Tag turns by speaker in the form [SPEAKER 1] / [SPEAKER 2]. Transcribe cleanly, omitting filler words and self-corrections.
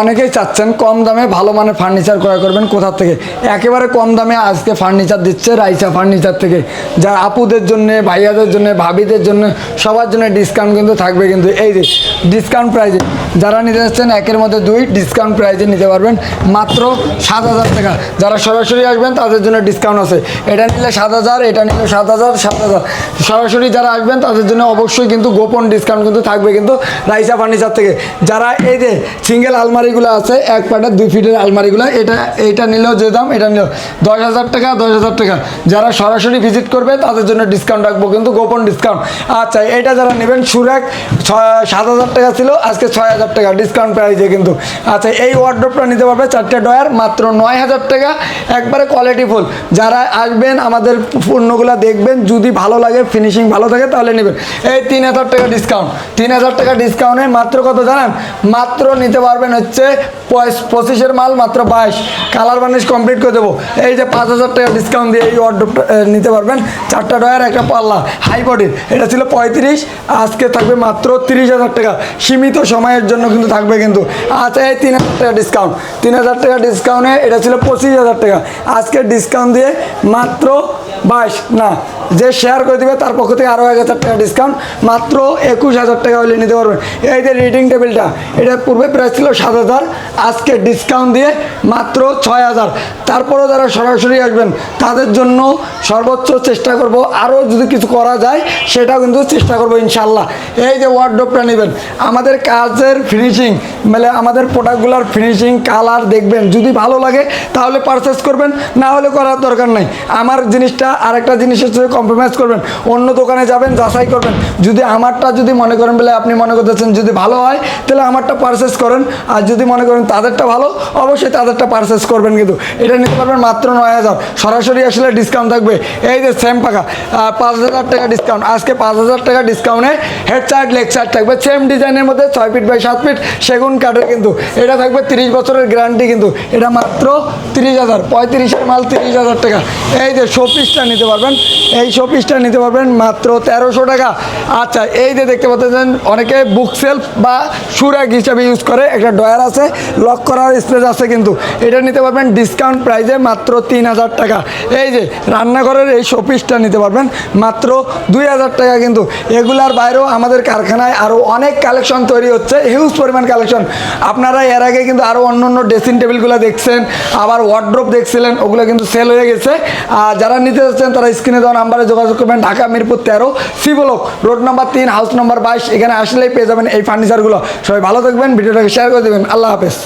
[SPEAKER 1] অনেকেই চাচ্ছেন কম দামে ভালো মানের ফার্নিচার ক্রয় করবেন কোথা থেকে। একেবারে কম দামে আজকে ফার্নিচার দিচ্ছে রাইসা ফার্নিচার থেকে, যা আপুদের জন্য, ভাইয়াদের জন্য, ভাবিদের জন্য, সবার জন্য ডিসকাউন্ট কিন্তু থাকবে। কিন্তু এই যে ডিসকাউন্ট প্রাইজে যারা নিতে যাচ্ছেন একের মধ্যে দুই ডিসকাউন্ট প্রাইজে নিতে পারবেন মাত্র 7,000 টাকা। যারা সরাসরি আসবেন তাদের জন্য ডিসকাউন্ট আছে, এটা নিলে 7,000, এটা নিলে 7,000, 7,000। সরাসরি যারা আসবেন তাদের জন্য অবশ্যই কিন্তু গোপন ডিসকাউন্ট কিন্তু থাকবে কিন্তু রাইসা ফার্নিচার থেকে। যারা এই যে সিঙ্গেল আলমারিগুলো আছে, 1 পাটের 2 ফিটের আলমারিগুলো, এটা নিলেও যে দাম, এটা নিলেও 10,000 টাকা, 10,000 টাকা। যারা সরাসরি ভিজিট করবে তাদের জন্য ডিসকাউন্ট রাখবো কিন্তু গোপন ডিসকাউন্ট। আচ্ছা, এটা যারা নেবেন সুরাক 7,000 টাকা ছিল, আজকে 6,000 টাকা ডিসকাউন্ট প্রাইজে কিন্তু। আচ্ছা, এই ওয়ার্ডরোবটা নিতে পারবে 4টে ডয়ার মাত্র 9,000 টাকা, একবারে কোয়ালিটি ফুল। যারা আসবেন আমাদের পণ্যগুলো দেখবেন, যদি ভালো লাগে, ফিনিশিং ভালো থাকে তাহলে নেবেন। এই 3,000 টাকা ডিসকাউন্ট, 3,000 টাকা ডিসকাউন্টে মাত্র কত জানেন? মাত্র নিতে পারবেন হচ্ছে 25-এর মাল মাত্র 22, কালার বার্নিশ কমপ্লিট করে দেবো। এই যে 5,000 টাকা ডিসকাউন্ট দিয়ে এই ওয়ার্ডরোবটা নিতে পারবেন, 4টা ডয়ার, একটা পাল্লা, হাই বডির। এটা ছিল 35, আজকে থাকবে মাত্র 30,000 টাকা, সীমিত সময়ের জন্য কিন্তু থাকবে কিন্তু। আচ্ছা, এই 3,000 টাকা ডিসকাউন্ট, 3,000 টাকা ডিসকাউন্টে এটা ছিল 25,000 টাকা, আজকে ডিসকাউন্ট দিয়ে মাত্র 22 না, যে শেয়ার করে দেবে তার পক্ষ থেকে আরও 1,000 টাকা ডিসকাউন্ট, মাত্র 21,000 টাকা হলে নিতে পারবেন। এই যে রিডিং টেবিলটা, এটা পূর্বে প্রাইস ছিল 7,000, আজকে ডিসকাউন্ট দিয়ে মাত্র 6,000। তারপরেও যারা সরাসরি আসবেন তাদের জন্য সর্বোচ্চ চেষ্টা করব, আরও যদি কিছু করা যায় সেটাও কিন্তু চেষ্টা করব ইনশাল্লাহ। এই যে ওয়ার্ডরোবটা নেবেন, আমাদের কাজের ফিনিশিং, মানে আমাদের প্রোডাক্টগুলোর ফিনিশিং, কালার দেখবেন, যদি ভালো লাগে তাহলে পারচেস করবেন, না হলে করার দরকার নাই। আমার জিনিসটা আরেকটা জিনিসের সাথে কম্প্রোমাইজ করবেন, অন্য দোকানে যাবেন, যাচাই করবেন, যদি আমারটা যদি মনে করেন বলে আপনি মনে করতেছেন যদি ভালো হয় তাহলে আমারটা পারচেস করেন, আর যদি মনে করেন তাদেরটা ভালো অবশ্যই তাদেরটা পারচেস করবেন কিন্তু। এটা নিতে পারবেন মাত্র 9,000, সরাসরি আসলে ডিসকাউন্ট থাকবে। এই যে সেম পাখা 5,000 টাকা ডিসকাউন্ট, আজকে 5,000 টাকা ডিসকাউন্টে হেড সাইড লেগ সাইড থাকবে সেম ডিজাইনের মধ্যে 6 ফিট বাই 7 ফিট সেগুন কাঠের কিন্তু। এটা থাকবে 30 বছরের গ্যারান্টি কিন্তু। এটা মাত্র 30,000, 35-এর মাল 30,000 টাকা। এই যে শোপিসটা নিতে পারবেন, এই শোপিসটা নিতে পারবেন মাত্র 1,300 টাকা। আচ্ছা, এই যে দেখতে পাচ্ছেন অনেকে বুক সেলফ বা সুরাক হিসাবে ইউজ করে, একটা ডয়ার আছে, লক করার স্পেস আছে কিন্তু। এটা নিতে পারবেন ডিসকাউন্ট প্রাইসে মাত্র 3,000 টাকা। এই যে রান্নাঘরের এই শোপিসটা নিতে পারবেন মাত্র 2,000 টাকা কিন্তু। এগুলার বাইরেও আমাদের কারখানায় আরও অনেক কালেকশন তৈরি হচ্ছে, হিউজ পরিমাণ কালেকশন। আপনারা এর আগে কিন্তু আরও অন্য অন্য ড্রেসিং টেবিলগুলো দেখছেন, আবার ওয়ার্ডরোব দেখছিলেন, ওগুলো কিন্তু সেল হয়ে গেছে। আর যারা নিতে যাচ্ছেন তারা স্ক্রিনে দেওয়া নাম্বারে যোগাযোগ করবেন। Dhaka Mirpur 13, C block, road number 3, house number 22। এখানে আসলেই পেয়ে যাবেন এই ফার্নিচারগুলো। সবাই ভালো থাকবেন, ভিডিওটাকে শেয়ার করে দেবেন। আল্লাহ হাফেজ।